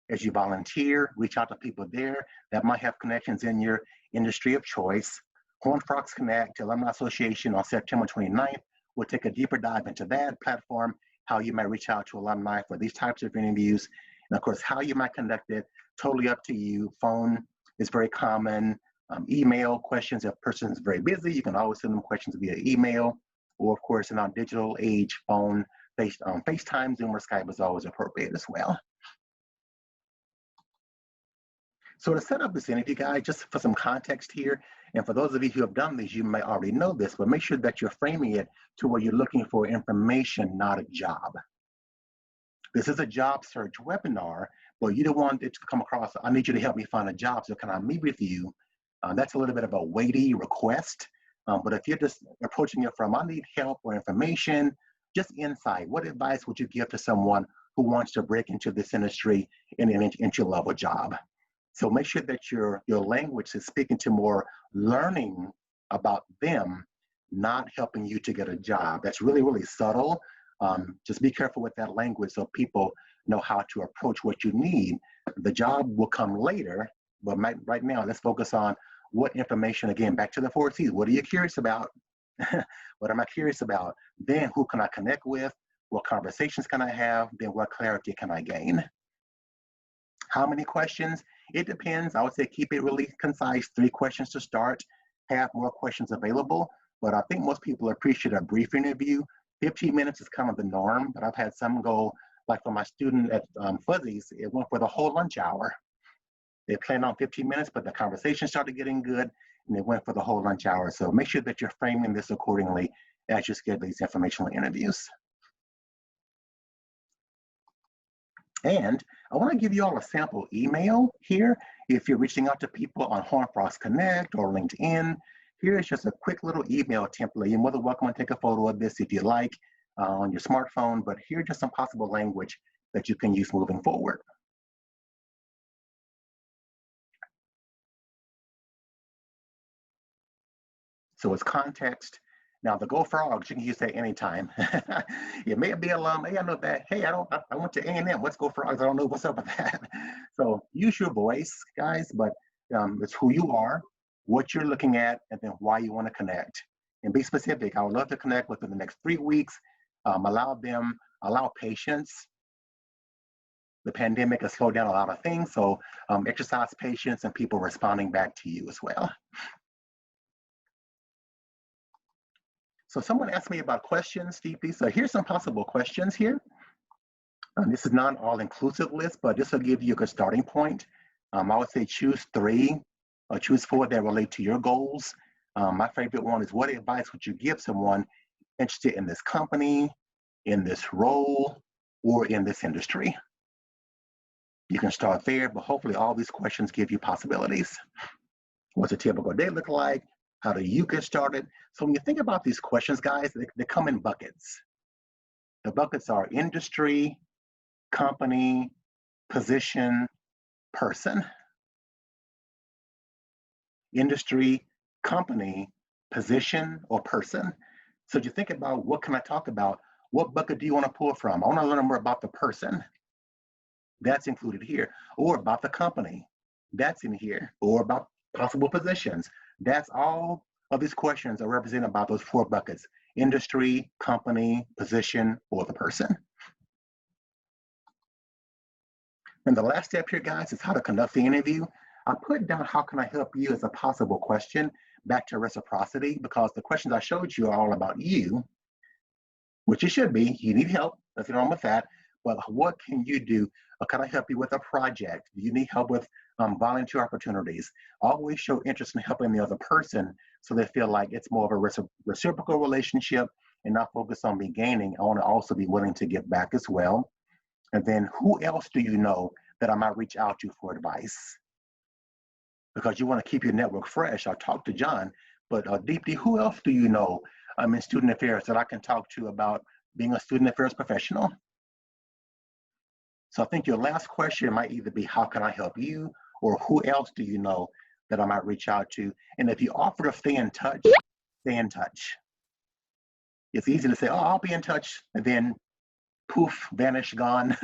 As you volunteer, reach out to people there that might have connections in your industry of choice. Horn Frogs Connect, Alumni Association on September 29th. We'll take a deeper dive into that platform, how you might reach out to alumni for these types of interviews. And of course, how you might conduct it, totally up to you. Phone is very common. Email questions, if a person is very busy, you can always send them questions via email. Or of course, in our digital age, phone, FaceTime, Zoom, or Skype is always appropriate as well. So to set up this interview, guys, just for some context here, and for those of you who have done these, you may already know this, but make sure that you're framing it to where you're looking for information, not a job. This is a job search webinar, but you don't want it to come across, I need you to help me find a job, so can I meet with you? That's a little bit of a weighty request, but if you're just approaching it from, I need help or information, just insight, what advice would you give to someone who wants to break into this industry in an entry-level job? So make sure that your language is speaking to more learning about them, not helping you to get a job. That's really, really subtle. Just be careful with that language so people know how to approach what you need. The job will come later, but right now, let's focus on what information, again, back to the 4 C's. What are you curious about? What am I curious about? Then who can I connect with? What conversations can I have? Then what clarity can I gain? How many questions? It depends. I would say keep it really concise, 3 questions to start, have more questions available. But I think most people appreciate a brief interview. 15 minutes is kind of the norm, but I've had some go, like for my student at Fuzzies, it went for the whole lunch hour. They planned on 15 minutes, but the conversation started getting good, and they went for the whole lunch hour. So make sure that you're framing this accordingly as you schedule these informational interviews. And I want to give you all a sample email here. If you're reaching out to people on Horn Frost Connect or LinkedIn, here's just a quick little email template. You're more than welcome to take a photo of this if you like on your smartphone, but here's just some possible language that you can use moving forward. So it's context. Now the Go Frogs, you can use that anytime. You may be alum, hey, I know that. Hey, I went to A&M, let's go Frogs. I don't know what's up with that. So use your voice, guys, but it's who you are, what you're looking at, and then why you want to connect. And be specific. I would love to connect within the next 3 weeks. Allow patience. The pandemic has slowed down a lot of things, so exercise patience and people responding back to you as well. So someone asked me about questions, DP. So here's some possible questions here. This is not an all-inclusive list, but this will give you a good starting point. I would say choose 3 or choose 4 that relate to your goals. My favorite one is, what advice would you give someone interested in this company, in this role, or in this industry? You can start there, but hopefully all these questions give you possibilities. What's a typical day look like? How do you get started? So when you think about these questions, guys, they come in buckets. The buckets are industry, company, position, person. Industry, company, position, or person. So you think about, what can I talk about? What bucket do you want to pull from? I want to learn more about the person. That's included here. Or about the company. That's in here. Or about possible positions. That's all of these questions are represented by those 4 buckets: industry, company, position, or the person. And the last step here, guys, is how to conduct the interview. I put down how can I help you as a possible question, back to reciprocity, because the questions I showed you are all about you, which it should be. You need help, nothing wrong with that. But what can you do? Can I help you with a project? Do you need help with volunteer opportunities? Always show interest in helping the other person so they feel like it's more of a reciprocal relationship and not focus on me gaining. I want to also be willing to give back as well. And then who else do you know that I might reach out to for advice? Because you want to keep your network fresh. I'll talk to John, but Deepti, who else do you know in student affairs that I can talk to about being a student affairs professional? So I think your last question might either be, how can I help you? Or who else do you know that I might reach out to? And if you offer to stay in touch, stay in touch. It's easy to say, oh, I'll be in touch, and then poof, vanish, gone,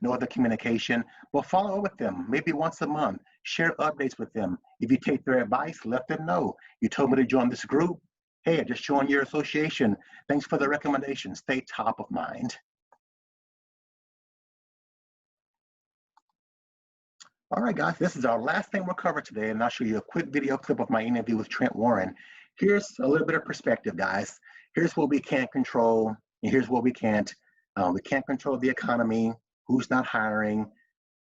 no other communication. Well, follow up with them, maybe once a month. Share updates with them. If you take their advice, let them know. You told me to join this group. Hey, I just joined your association. Thanks for the recommendation. Stay top of mind. All right, guys, this is our last thing we'll cover today, and I'll show you a quick video clip of my interview with Trent Warren. Here's a little bit of perspective, guys. Here's what we can control, and here's what we can't. We can't control the economy, who's not hiring,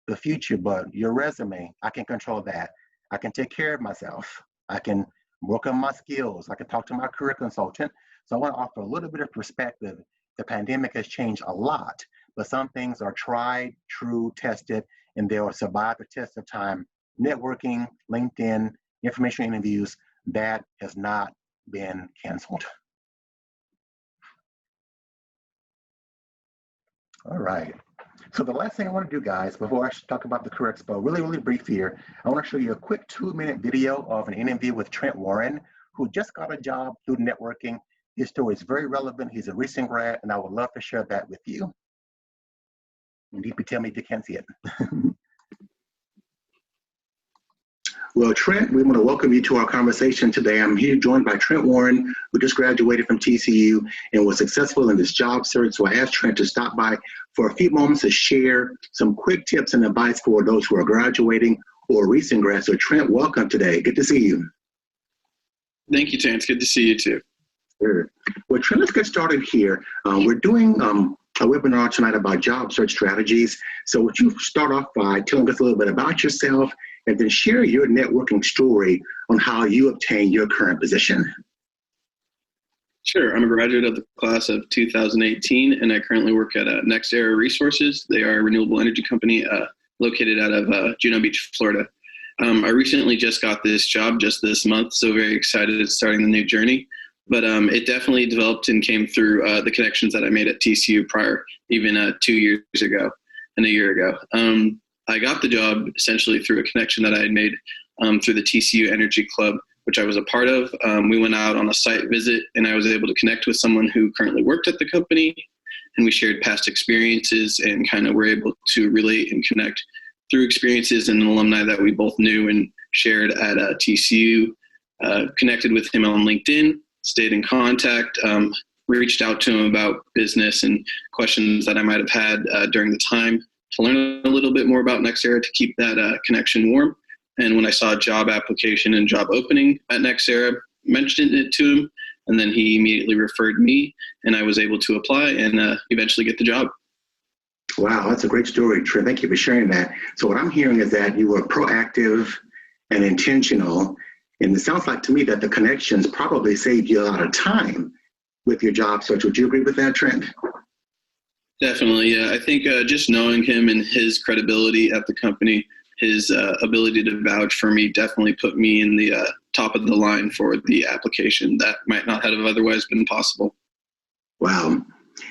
the future, but your resume, I can control that. I can take care of myself. I can work on my skills. I can talk to my career consultant. So I want to offer a little bit of perspective. The pandemic has changed a lot, but some things are tried, true, tested, and they will survive the test of time. Networking, LinkedIn, information interviews, that has not been canceled. All right. So the last thing I want to do, guys, before I talk about the Career Expo, really brief here, I want to show you a quick 2-minute video of an interview with Trent Warren, who just got a job through networking. His story is very relevant. He's a recent grad, and I would love to share that with you. And DP, tell me if you can't see it. Well, Trent, we want to welcome you to our conversation today. I'm here joined by Trent Warren, who just graduated from TCU and was successful in this job search. So I asked Trent to stop by for a few moments to share some quick tips and advice for those who are graduating or recent grads. So Trent, welcome today. Good to see you. Thank you, Terrence. Good to see you too. Sure. Well, Trent, let's get started here. We're doing a webinar tonight about job search strategies. So would you start off by telling us a little bit about yourself and then share your networking story on how you obtained your current position? Sure. I'm a graduate of the class of 2018, and I currently work at NextEra Resources. They are a renewable energy company located out of Juno Beach, Florida. I recently just got this job just this month, so very excited at starting the new journey. But it definitely developed and came through the connections that I made at TCU prior, even 2 years ago and a year ago. I got the job essentially through a connection that I had made through the TCU Energy Club, which I was a part of. We went out on a site visit, and I was able to connect with someone who currently worked at the company, and we shared past experiences and kind of were able to relate and connect through experiences and alumni that we both knew and shared at TCU. Connected with him on LinkedIn, stayed in contact, reached out to him about business and questions that I might have had during the time to learn a little bit more about NextEra to keep that connection warm. And when I saw a job application and job opening at NextEra, mentioned it to him, and then he immediately referred me, and I was able to apply and eventually get the job. Wow, that's a great story, Trent. Thank you for sharing that. So what I'm hearing is that you were proactive and intentional, and it sounds like to me that the connections probably saved you a lot of time with your job search. Would you agree with that, Trent? Definitely, yeah. I think just knowing him and his credibility at the company, his ability to vouch for me definitely put me in the top of the line for the application that might not have otherwise been possible. Wow.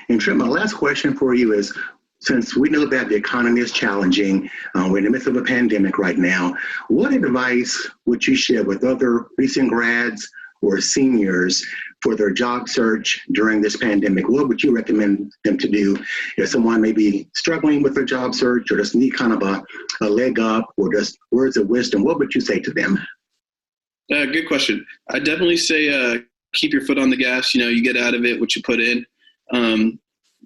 And Trent, my last question for you is, since we know that the economy is challenging, we're in the midst of a pandemic right now, what advice would you share with other recent grads or seniors for their job search during this pandemic? What would you recommend them to do if someone may be struggling with their job search or just need kind of a leg up or just words of wisdom? What would you say to them? Good question. I definitely say keep your foot on the gas. You know, you get out of it what you put in.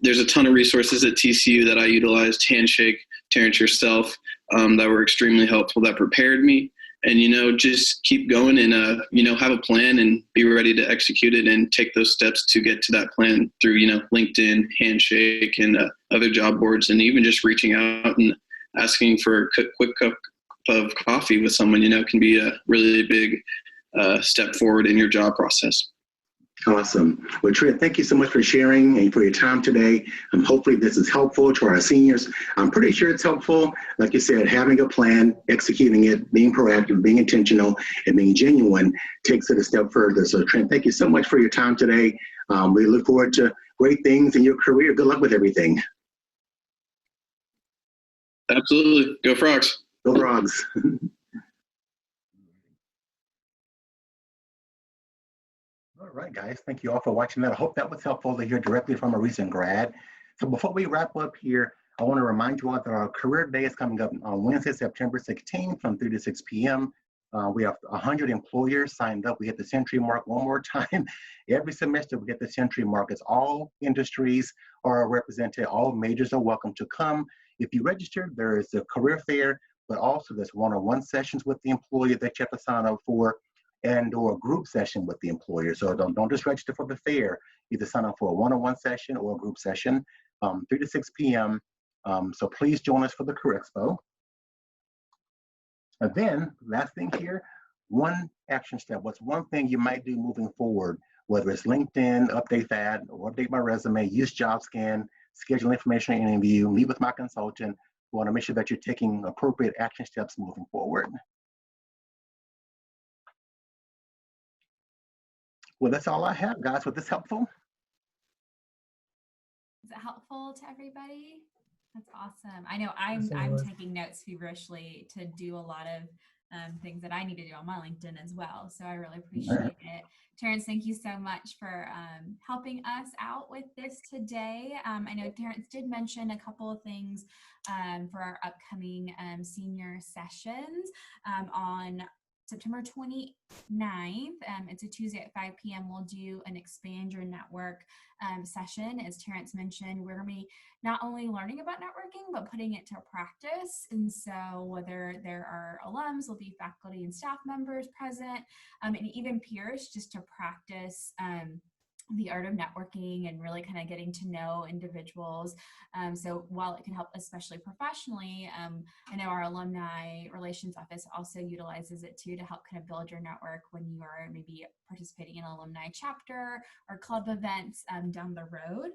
There's a ton of resources at TCU that I utilized, Handshake, Terrence yourself, that were extremely helpful, that prepared me. And, you know, just keep going and, you know, have a plan and be ready to execute it and take those steps to get to that plan through, you know, LinkedIn, Handshake, and other job boards, and even just reaching out and asking for a quick cup of coffee with someone, you know, can be a really big step forward in your job process. Awesome. Well, Trent, thank you so much for sharing and for your time today. Hopefully this is helpful to our seniors. I'm pretty sure it's helpful. Like you said, having a plan, executing it, being proactive, being intentional, and being genuine takes it a step further. So Trent, thank you so much for your time today. We look forward to great things in your career. Good luck with everything. Absolutely. Go Frogs. Go Frogs. All right, guys, thank you all for watching that. I hope that was helpful to hear directly from a recent grad. So before we wrap up here, I want to remind you all that our career day is coming up on Wednesday, September 16th from 3 to 6 p.m. We have 100 employers signed up. We hit the century mark one more time. Every semester we get the century mark. It's all industries are represented. All majors are welcome to come. If you register, there is a career fair, but also there's one-on-one sessions with the employer that you have to sign up for, and or a group session with the employer. So don't just register for the fair. Either sign up for a one-on-one session or a group session, 3 to 6 p.m. So please join us for the Career Expo. And then last thing here, one action step. What's one thing you might do moving forward, whether it's LinkedIn, update that, or update my resume, use JobScan, schedule information interview, meet with my consultant. We want to make sure that you're taking appropriate action steps moving forward. Well, that's all I have, guys. Was this helpful? Is it helpful to everybody? That's awesome. I know I'm taking notes feverishly to do a lot of things that I need to do on my LinkedIn as well. So I really appreciate it. Terrence, thank you so much for helping us out with this today. I know Terrence did mention a couple of things for our upcoming senior sessions on September 29th. It's a Tuesday at 5 p.m. We'll do an Expand Your Network session. As Terrence mentioned, we're going to be not only learning about networking, but putting it to practice. And so whether there are alums, will be faculty and staff members present, and even peers, just to practice the art of networking and really kind of getting to know individuals. So while it can help, especially professionally, I know our alumni relations office also utilizes it too to help kind of build your network when you are maybe participating in an alumni chapter or club events down the road.